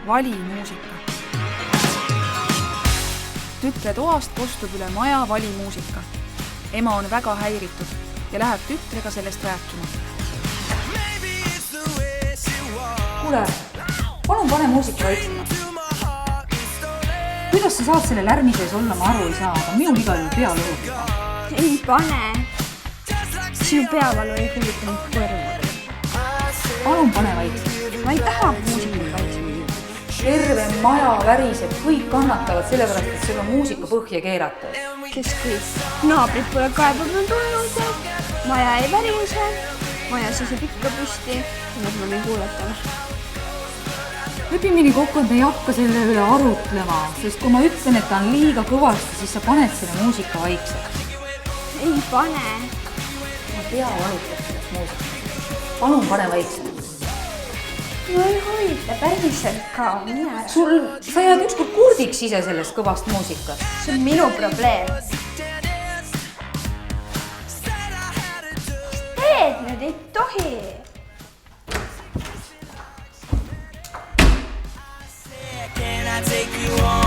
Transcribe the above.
Vali muusika. Tütre toast kostub üle maja Vali muusika. Ema on väga häiritud ja läheb tütrega sellest rääkima. Kuule, palun pane muusika vaiksema. Kuidas sa saad selle lärmi sees olla, ma aru ei saa, aga minul igal juhul pea lõhutab. Ei pane. Sinu peavalu ei huvitanud kõrvu. Palun pane vaiksema. Ma ei taha muusikat vaiksema. Terve maja väriseb, kõik kannatavad sellepärast, et sul on muusika põhja keeratud. Kes kõik? Naabrid pole kaebanud tulnud. Maja ei värise. Maja seisab ikka püsti. Nüüd ma võin kuuletama. Lepimini kokku, et me ei hakka selle üle arutlema, sest kui ma ütlen, et ta on liiga kõvasti, siis sa paned selle muusika vaikseks. Ei pane. Ma pea valutab sellest muusikast. Palun pane vaikseks. No ei huvita päriselt ka, mine. Sa jääd ükskord kurdiks ise sellest kõvast muusikast. See on minu probleem. Teed nüüd ei tohi. Can I take you on?